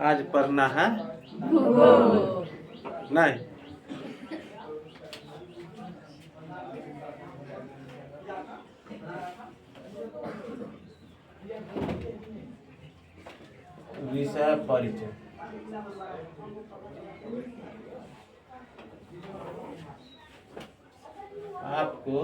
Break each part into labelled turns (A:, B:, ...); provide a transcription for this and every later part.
A: आज पढ़ना है नहीं। विषय परिचय। आपको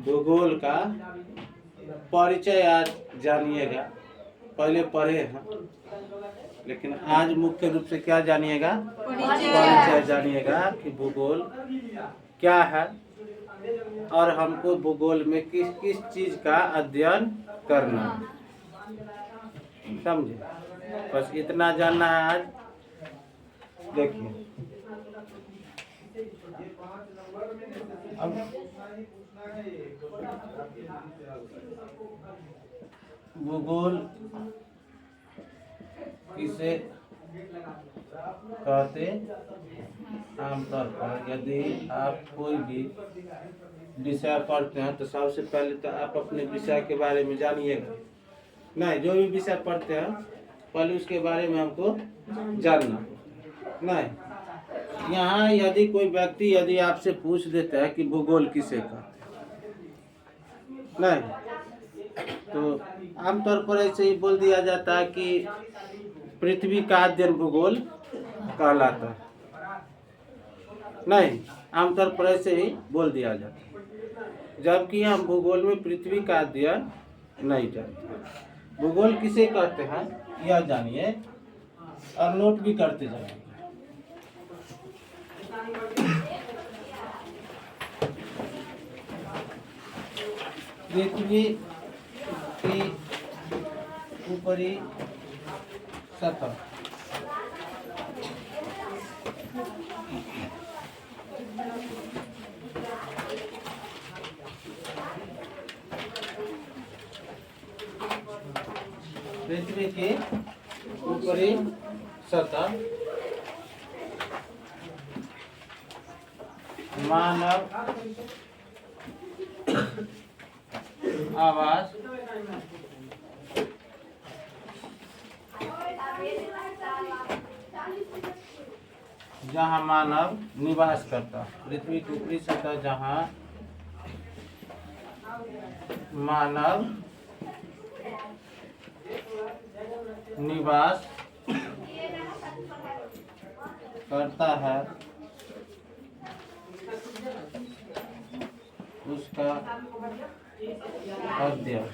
A: भूगोल का परिचय आज जानिएगा। पहले पढ़े हैं, लेकिन आज मुख्य रूप से क्या जानिएगा? परिचय जानिएगा कि भूगोल क्या है और हमको भूगोल में किस किस चीज का अध्ययन करना है। समझे? बस इतना जानना है आज। देखिए, अब भूगोल किसे कहते? आमतौर पर यदि आप कोई भी विषय पढ़ते हैं तो सबसे पहले तो आप अपने विषय के बारे में जानिएगा। नहीं, जो भी विषय पढ़ते हैं पहले उसके बारे में हमको जानना। नहीं, यहाँ यदि कोई व्यक्ति यदि आपसे पूछ देता है कि भूगोल किसे कहते हैं, नहीं, तो आमतौर पर ऐसे ही बोल दिया जाता है कि पृथ्वी का अध्ययन भूगोल कहलाता है। नहीं, आमतौर पर ऐसे ही बोल दिया जाता है, जबकि हम भूगोल में पृथ्वी का अध्ययन नहीं जानते। भूगोल किसे कहते हैं यह जानिए और नोट भी करते जाइए। पृथ्वी की ऊपरी सतह पृथ्वी की ऊपरी सतह मानव आवास जहाँ मानव निवास करता। पृथ्वी की ऊपरी सतह जहाँ मानव निवास करता है उसका अध्ययन।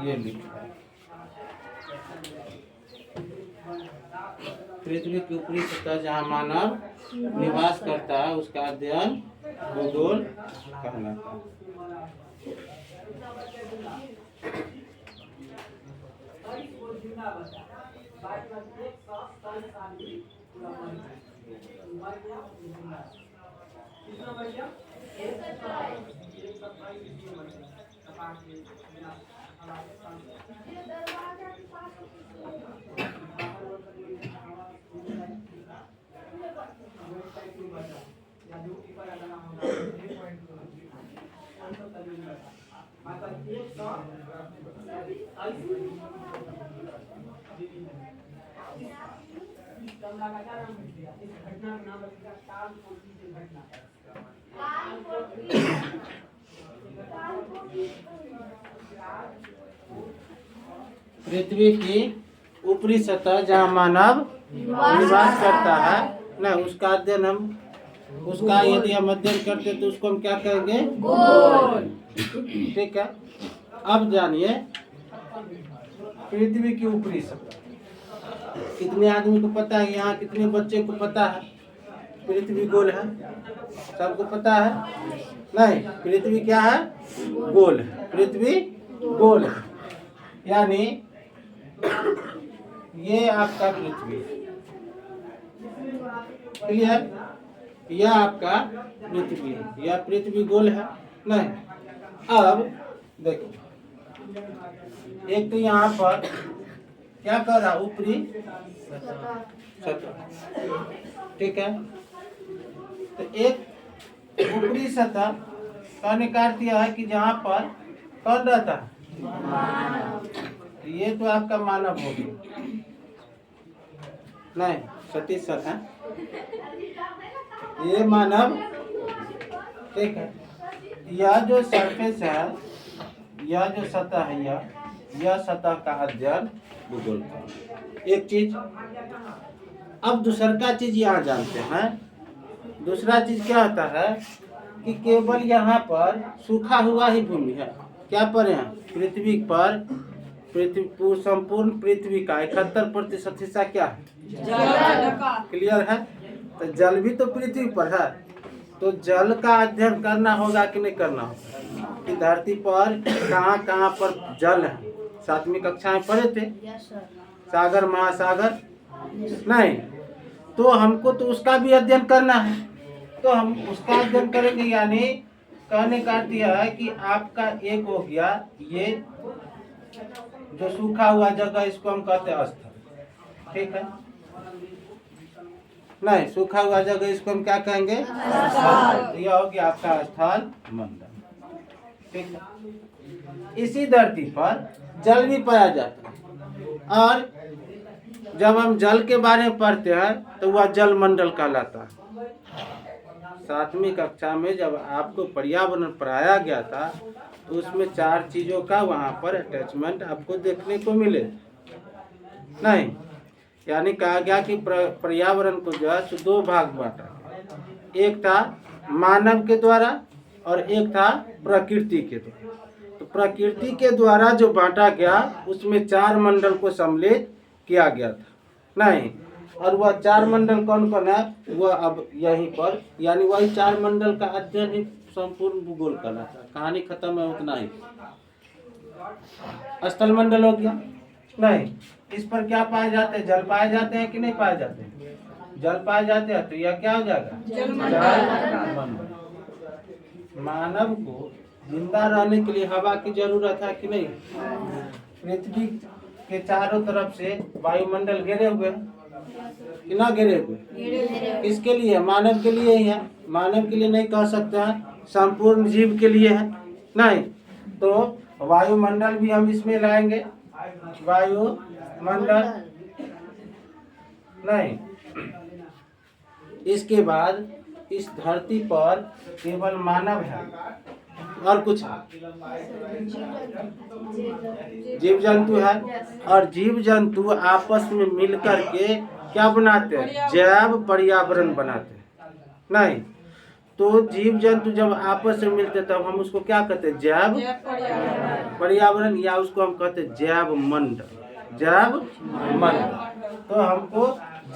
A: ये लिखा है, पृथ्वी की ऊपरी सतह जहाँ मानव निवास करता है उसका अध्ययन भूगोल कहलाता है। पृथ्वी की ऊपरी सतह जहाँ मानव निवास करता है ना, उसका अध्ययन हम उसका यदि हम अध्ययन करते तो उसको हम क्या कहेंगे? भूगोल। ठीक है। अब जानिए पृथ्वी की ऊपरी सतह कितने आदमी को पता है? यहाँ कितने बच्चे को पता है पृथ्वी गोल है? सबको पता है? नहीं, पृथ्वी क्या है? गोल है। पृथ्वी गोल है, यानी ये आपका पृथ्वी, क्लियर? यह आपका पृथ्वी है, यह पृथ्वी गोल है। नहीं, अब देखो, एक तो यहाँ पर क्या कर रहा, ऊपरी सतह, ठीक है। तो एक ऊपरी सतह कहने का अर्थ यह है कि जहाँ पर कौन रहता है, ये तो आपका मानव हो गया, नहीं सतीश सर है, ये मानव, ठीक है। यह जो सरफेस है, यह जो सतह है, यह सतह का अध्ययन भूगोल का एक चीज। अब दूसरा का चीज यहाँ जानते हैं। दूसरा चीज क्या होता है कि केवल यहाँ पर सूखा हुआ ही भूमि है, क्या पर यहाँ पृथ्वी पर, संपूर्ण पृथ्वी का 71% हिस्सा क्या है, क्लियर है। तो जल भी तो पृथ्वी पर है, तो जल का अध्ययन करना होगा कि नहीं करना होगा, कि धरती पर कहाँ कहाँ पर जल है, 7वीं कक्षा में पढ़े थे, सागर महासागर, नहीं, तो हमको तो उसका भी अध्ययन करना है, तो हम उसका अध्ययन करेंगे। यानी कहने का अर्थ यह है कि आपका एक हो गया ये जो सूखा हुआ जगह, इसको हम कहते हैं स्थल, ठीक है। नहीं, सूखा हुआ जगह इसको हम क्या कहेंगे, यह हो गया आपका स्थल मंडल, ठीक है। इसी धरती पर जल भी पाया जाता है, और जब हम जल के बारे में पढ़ते हैं तो वह जल मंडल कहलाता है। 7वीं कक्षा में जब आपको पर्यावरण पढ़ाया गया था तो उसमें 4 चीजों का वहाँ पर अटैचमेंट आपको देखने को मिले, नहीं, यानी कहा गया कि पर्यावरण को जो है 2 भाग बांटा, एक था मानव के द्वारा और एक था प्रकृति के द्वारा। तो प्रकृति के द्वारा जो बांटा गया उसमें 4 मंडल को सम्मिलित किया गया था, नहीं, और वह 4 मंडल कौन कौन है, वह अब यहीं पर, यानी वही 4 मंडल का अध्ययन ही संपूर्ण भूगोल कहलाता है। कहानी खत्म है, उतना ही। स्थल मंडल हो गया, नहीं, इस पर क्या पाए जाते हैं, जल पाए जाते हैं कि नहीं पाए जाते हैं, जल पाए जाते हैं, तो यह क्या हो जाएगा, जल मंडल। मानव को जिंदा रहने के लिए हवा की जरूरत है कि नहीं, पृथ्वी के चारों तरफ से वायुमंडल घेरे हुए कि ना घेरे हुए, किसके लिए, मानव के लिए ही है, मानव के लिए नहीं कह सकते हैं, संपूर्ण जीव के लिए है, नहीं। तो वायुमंडल भी हम इसमें लाएंगे, वायुमंडल, नहीं। इसके बाद इस धरती पर केवल मानव है और कुछ जीव जंतु है, और जीव जंतु आपस में मिलकर के क्या बनाते हैं, जैव पर्यावरण बनाते हैं, नहीं। तो जीव जंतु जब आपस में मिलते हैं तब हम उसको क्या कहते हैं, जैव पर्यावरण, या उसको हम कहते हैं जैव मंडल, जैव मंडल। तो हमको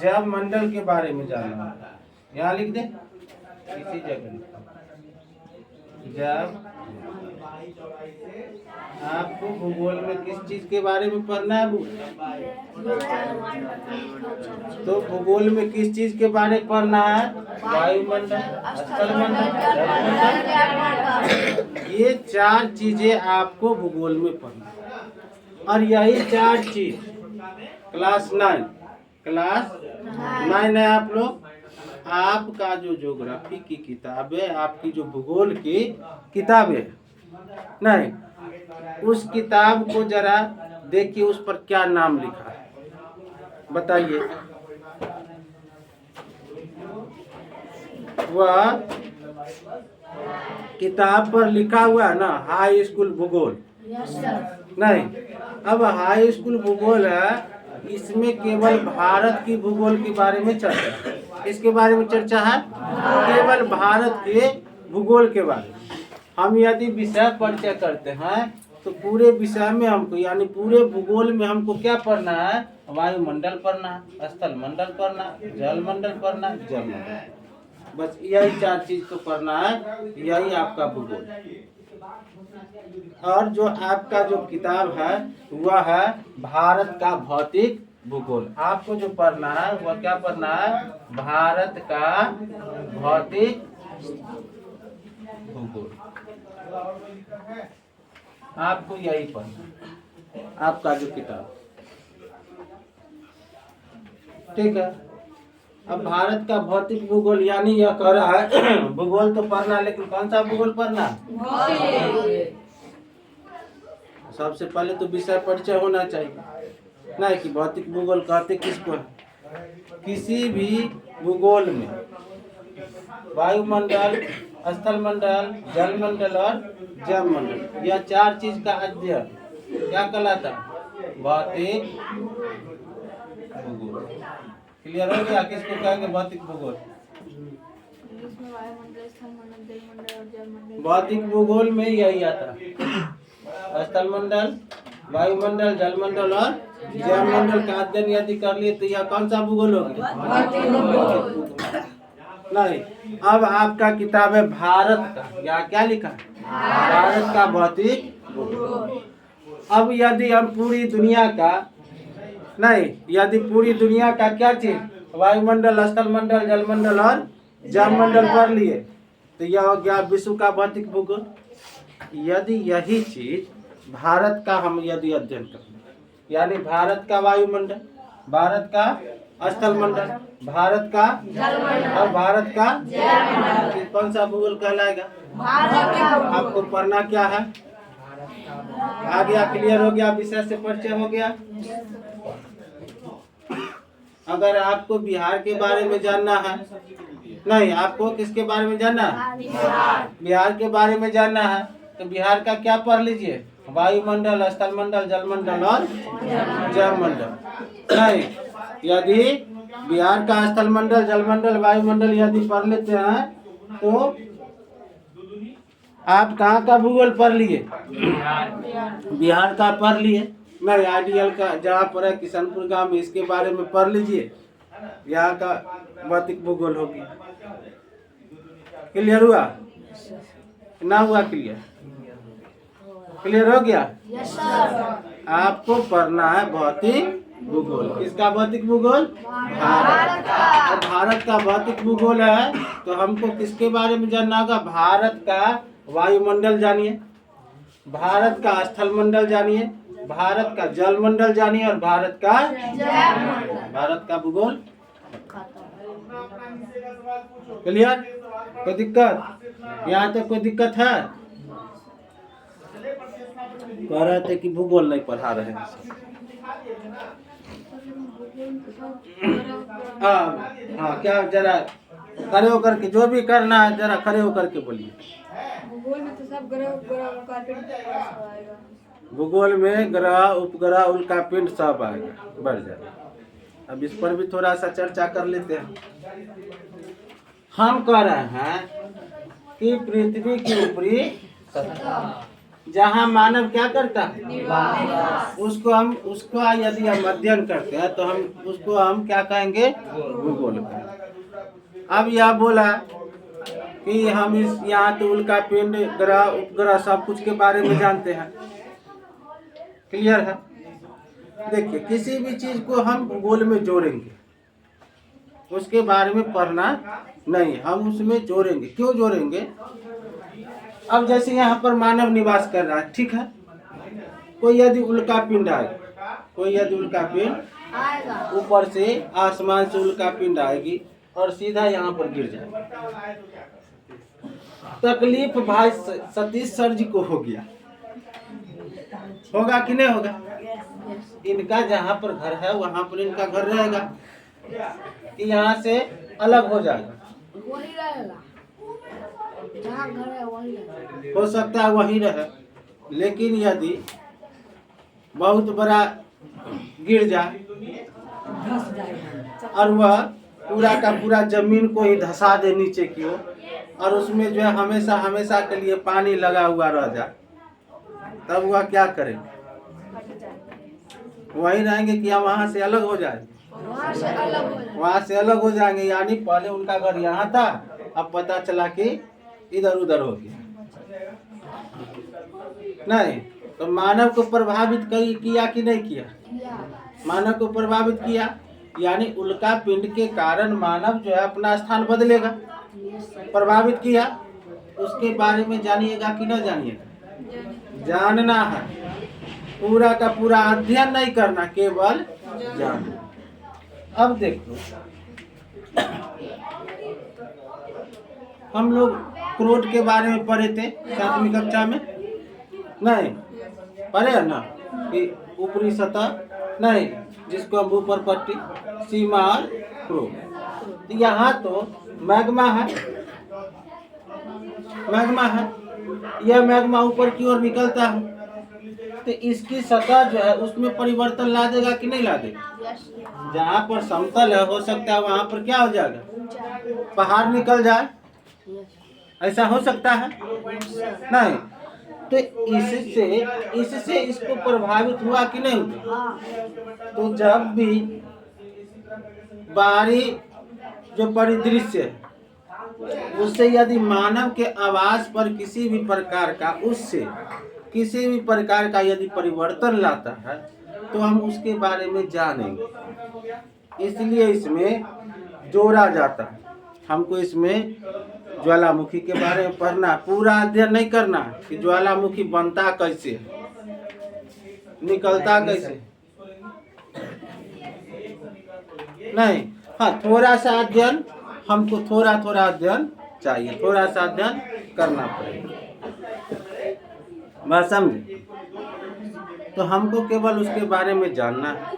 A: जैव मंडल के बारे में जानना है, यहाँ लिख दे, इसी जगह जैव। आपको भूगोल में किस चीज के बारे में पढ़ना है, तो भूगोल में किस चीज के बारे में पढ़ना है, वायुमंडल, स्थलमंडल, ये 4 चीजें आपको भूगोल में पढ़ना है। और यही 4 चीज क्लास 9 है आप लोग, आपका जो ज्योग्राफी की किताब है, आपकी जो भूगोल की किताब है, नहीं, उस किताब को जरा देखिए, उस पर क्या नाम लिखा है बताइए। वह किताब पर लिखा हुआ है ना, हाई स्कूल भूगोल, नहीं। अब हाई स्कूल भूगोल है, इसमें केवल भारत की भूगोल के बारे में चर्चा है। इसके बारे में चर्चा है, केवल भारत के भूगोल के बारे में। हम यदि विषय परिचय करते हैं तो पूरे विषय में हमको, यानी पूरे भूगोल में हमको क्या पढ़ना है, वायुमंडल पढ़ना है, स्थल मंडल पढ़ना है, जल मंडल पढ़ना है, जल मंडल, बस यही 4 चीज को पढ़ना है, यही आपका भूगोल। और जो आपका जो किताब है वह है भारत का भौतिक भूगोल। आपको जो पढ़ना है वह क्या पढ़ना है, भारत का भौतिक भूगोल, आपको यही पढ़ना, आपका जो किताब, ठीक है। अब भारत का भौतिक भूगोल यानी यह कह रहा है भूगोल तो पढ़ना, लेकिन कौन सा भूगोल पढ़ना? सबसे पहले तो विषय परिचय होना चाहिए ना, कि भौतिक भूगोल कहते किसको है। किसी भी भूगोल में वायुमंडल, स्थलमंडल, जलमंडल और जलमंडल, यह चार चीज का अध्ययन क्या कहलाता है? भौतिक भूगोल। क्लियर हो गया? किसको कहेंगे भौतिक भूगोल? भौतिक भूगोल में यही आता है, स्थलमंडल, वायुमंडल, जलमंडल और जलमंडल का अध्ययन यदि कर लिए तो यह कौन सा भूगोल हो गया? नहीं। अब आपका किताब है भारत का, या क्या लिखा है? भारत का भौतिक भूगोल। अब यदि हम पूरी दुनिया का, नहीं, यदि पूरी दुनिया का क्या चीज, वायुमंडल, स्थलमंडल, जलमंडल और जलमंडल पढ़ लिए तो यह हो गया विश्व का भौतिक भूगोल। यदि यही चीज भारत का हम यदि अध्ययन करें, यानी भारत का वायुमंडल, भारत का स्थलमंडल, भारत का और भारत का, कौन सा भूगोल कहलाएगा? आपको पढ़ना क्या है? आ गया? क्लियर हो गया? विषय से परिचय हो गया? अगर आपको बिहार के बारे में जानना है, नहीं, आपको किसके बारे में जानना है? बिहार के बारे में जानना है तो बिहार का क्या पढ़ लीजिए? वायुमंडल, स्थलमंडल, जलमंडल और जलमंडल। नहीं, यदि बिहार का स्थलमंडल, जलमंडल, वायुमंडल यदि पढ़ लेते हैं तो आप कहाँ का भूगोल पढ़ लिए? बिहार का पढ़ लिए। नहीं, आईडीएल का जहाँ पर है किशनपुर गांव में, इसके बारे में पढ़ लीजिए, यहाँ का भौतिक भूगोल हो गया। क्लियर हुआ? ना हुआ क्लियर? क्लियर हो गया? आपको पढ़ना है भौतिक भूगोल। किसका भौतिक भूगोल? भारत का। भारत का भौतिक भूगोल है तो हमको किसके बारे में जानना होगा? भारत का वायुमंडल जानिए, भारत का स्थलमंडल जानिए, भारत का जलमंडल जानिए और भारत का भूगोल। क्लियर? कोई दिक्कत? यहाँ तक कोई दिक्कत है? कह रहे थे कि भूगोल नहीं पढ़ा रहे हैं। हाँ, क्या जरा खड़े होकर के जो भी करना है जरा खड़े होकर के बोलिए।
B: भूगोल में तो सब ग्रह आएगा।
A: भूगोल में ग्रह, उपग्रह, उल्कापिंड सब आएगा, बढ़ जाएगा। अब इस पर भी थोड़ा सा चर्चा कर लेते हैं। हम कह रहे हैं कि पृथ्वी की ऊपरी सतह जहाँ मानव क्या करता है? उसको यदि हम अध्ययन करते हैं तो उसको हम क्या कहेंगे? भूगोल कहेंगे। अब यह बोला कि हम यहाँ तो उल्कापिंड, ग्रह, उपग्रह सब कुछ के बारे में जानते हैं। क्लियर है? देखिए, किसी भी चीज को हम भूगोल में जोड़ेंगे, उसके बारे में पढ़ना नहीं, हम उसमें जोड़ेंगे। क्यों जोड़ेंगे? अब जैसे यहाँ पर मानव निवास कर रहा है, ठीक है, कोई यदि उल्कापिंड आएगा, कोई यदि उल्कापिंड ऊपर से आसमान से उल्कापिंड आएगी और सीधा यहाँ पर गिर जाएगी, तकलीफ भाई सतीश सर जी को हो गया, होगा कि नहीं होगा? इनका जहाँ पर घर है वहाँ पर इनका घर रहेगा कि यहाँ से अलग हो जाएगा?
B: वही रहेगा, जहाँ घर है वही रहेगा।
A: हो सकता है वही रहे, लेकिन यदि बहुत बड़ा गिर जाए और वह पूरा का पूरा जमीन को ही धंसा दे नीचे की ओर, और उसमें जो है हमेशा हमेशा के लिए पानी लगा हुआ रह जाए, तब वह क्या करेंगे? वही रहेंगे कि हम वहाँ से अलग हो जाएंगे? वहाँ से अलग हो जाएंगे, यानी पहले उनका घर यहाँ था, अब पता चला कि इधर उधर हो गया। नहीं तो मानव को प्रभावित किया कि नहीं किया? मानव को प्रभावित किया, यानी उल्का पिंड के कारण मानव जो है अपना स्थान बदलेगा। प्रभावित किया, उसके बारे में जानिएगा कि न जानिएगा? जानना है, 。 पूरा का पूरा अध्ययन नहीं करना, केवल जानना। 。 क्लियर?
B: जानना है, पूरा का पूरा अध्ययन नहीं करना, केवल
A: हो अब देखो, हम लोग क्रोध के बारे में पढ़े थे 7वीं कक्षा में, नहीं पढ़े है ना, कि ऊपरी सतह नहीं, जिसको हम ऊपर पट्टी, सीमा और क्रोध। यहाँ तो मैग्मा है, मैग्मा है, यह मैग्मा ऊपर की ओर निकलता है, तो इसकी सतह जो है उसमें परिवर्तन ला देगा कि नहीं ला देगा? जहाँ पर समतल है, हो सकता है वहाँ पर क्या हो जाएगा, पहाड़ निकल जाए, ऐसा हो सकता है नहीं? तो इससे इसको प्रभावित हुआ कि नहीं हुआ? तो जब भी बाहरी जो परिदृश्य है उससे यदि मानव के आवास पर किसी भी प्रकार का, उससे किसी भी प्रकार का यदि परिवर्तन लाता है तो हम उसके बारे में जानेंगे। इसलिए इसमें जोड़ा जाता है। हमको इसमें ज्वालामुखी के बारे में पढ़ना, पूरा अध्ययन नहीं करना कि ज्वालामुखी बनता कैसे, निकलता कैसे, नहीं। हाँ, थोड़ा सा अध्ययन, हमको थोड़ा थोड़ा अध्ययन चाहिए, थोड़ा सा अध्ययन करना पड़ेगा, बात समझे? तो हमको केवल उसके बारे में जानना है,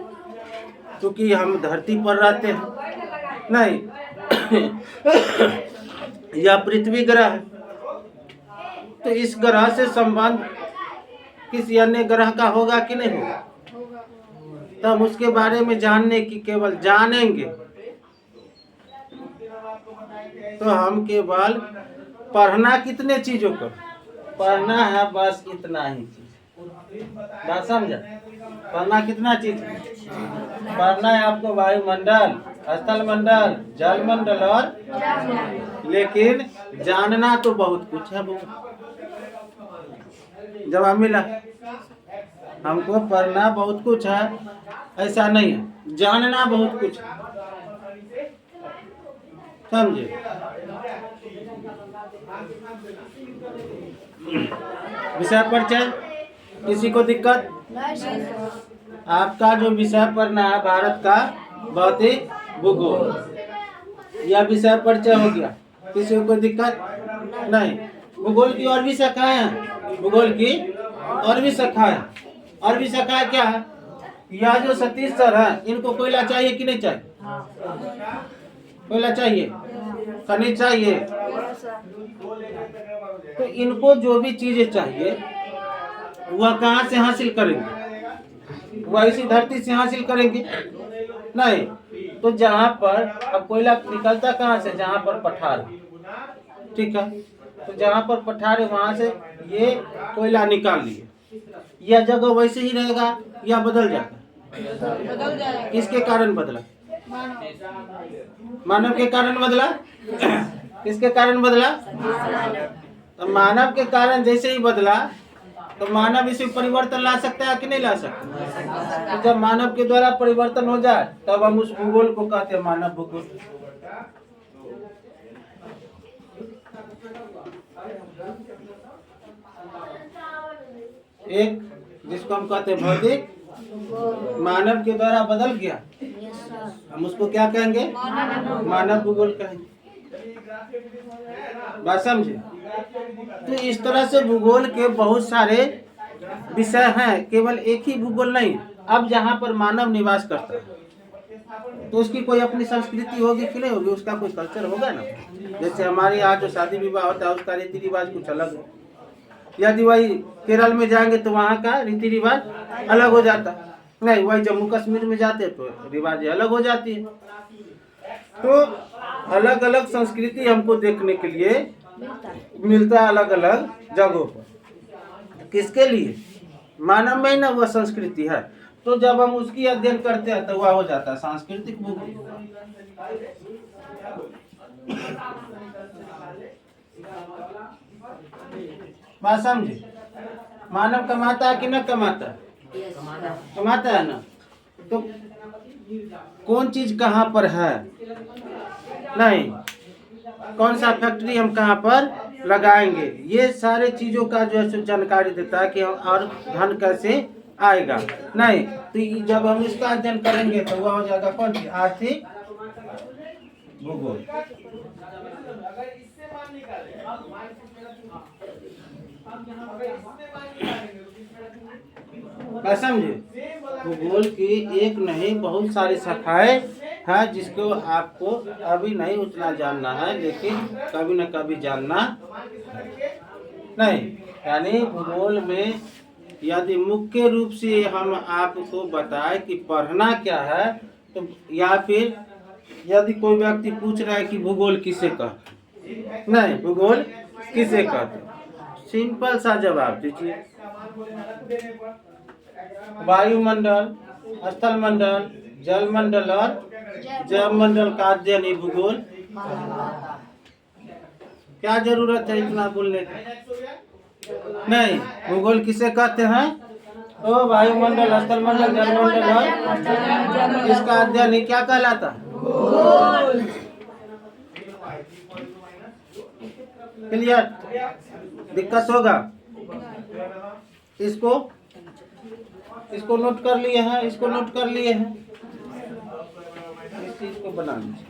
A: क्योंकि हम धरती पर रहते हैं, नहीं यह पृथ्वी ग्रह है, तो इस ग्रह से संबंध किसी अन्य ग्रह का होगा कि नहीं होगा? तो हम उसके बारे में जानने की केवल जानेंगे, तो हम केवल पढ़ना कितने चीजों को पढ़ना है, बस इतना ही चीज, बात समझा? पढ़ना कितना चीज पढ़ना है आपको? वायुमंडल, स्थल मंडल, जल मंडल और, लेकिन जानना तो बहुत कुछ है। जवाब मिला? हमको पढ़ना बहुत कुछ है ऐसा नहीं है, जानना बहुत कुछ है, समझे? विषय परिचय किसी को दिक्कत? आपका जो विषय पढ़ना है भारत का भौतिक भूगोल, यह विषय परिचय हो गया। किसी को दिक्कत नहीं? भूगोल की और भी शाखाएं हैं, भूगोल की और भी शाखाएं, और भी शाखाएं क्या है? यह जो सतीश सर है, इनको कोयला चाहिए कि नहीं चाहिए? कोयला चाहिए, खनिज चाहिए, तो इनको जो भी चीजें चाहिए वह कहाँ से हासिल करेंगे? वह इसी धरती से हासिल करेंगे, नहीं? तो जहाँ पर अब कोयला निकलता कहाँ से? जहाँ पर पठार, ठीक है, तो जहाँ पर पठार है वहाँ से ये कोयला निकाल लिए, यह जगह वैसे ही रहेगा या बदल जाएगा? किसके कारण बदला? मानव के कारण बदला। किसके कारण बदला? तो मानव के कारण जैसे ही बदला, तो मानव इसमें परिवर्तन ला सकता है कि नहीं ला सकता? तो जब मानव के द्वारा परिवर्तन हो जाए तब हम उस भूगोल को कहते हैं मानव भूगोल। एक जिसको हम कहते हैं भौतिक, मानव के द्वारा बदल गया, हम उसको क्या कहेंगे? मानव भूगोल कहेंगे, बात समझे? तो इस तरह से भूगोल के बहुत सारे विषय हैं, केवल एक ही भूगोल नहीं। अब जहाँ पर मानव निवास करता है तो उसकी कोई अपनी संस्कृति होगी कि नहीं होगी? उसका कोई कल्चर होगा ना। जैसे हमारे यहाँ जो शादी विवाह होता है उसका रीति रिवाज कुछ अलग है, यदि वही केरल में जाएंगे तो वहाँ का रीति रिवाज अलग हो जाता है, नहीं वही जम्मू कश्मीर में जाते तो रिवाज अलग हो जाती है। तो अलग अलग संस्कृति हमको देखने के लिए मिलता है अलग अलग जगहों पर। किसके लिए? मानव में ही ना वह संस्कृति है, तो जब हम उसकी अध्ययन करते हैं तो वह हो जाता है सांस्कृतिक भूगोल। बात समझे? मानव कमाता है कि न कमाता है? कमाता है ना। तो कौन चीज कहाँ पर है, नहीं कौन सा फैक्ट्री हम कहाँ पर लगाएंगे, ये सारे चीजों का जो है जानकारी देता है कि हम और धन कैसे आएगा नहीं। तो जब हम इसका अध्ययन करेंगे तो वह हो जाएगा कौन सी आर्थिक भूगोल। मैं समझे भूगोल की एक नहीं बहुत सारी शाखाएं हैं जिसको आपको अभी नहीं उतना जानना है, लेकिन कभी न कभी जानना नहीं। यानी भूगोल में यदि मुख्य रूप से हम आपको बताएं कि पढ़ना क्या है, तो या फिर यदि कोई व्यक्ति पूछ रहा है कि भूगोल किसे कहते, नहीं भूगोल किसे कहते, सिंपल सा जवाब दीजिए। वायुमंडल, स्थल मंडल, जल मंडल और जैव मंडल का अध्ययन ही भूगोल। क्या जरूरत है इतना बोलने की? नहीं, भूगोल किसे कहते हैं? तो वायुमंडल, स्थल मंडल, जल मंडल और इसका अध्ययन ही क्या कहलाता है? क्लियर? दिक्कत होगा? इसको नोट कर लिए हैं, इसको नोट कर लिए हैं, इस चीज को बना लीजिए।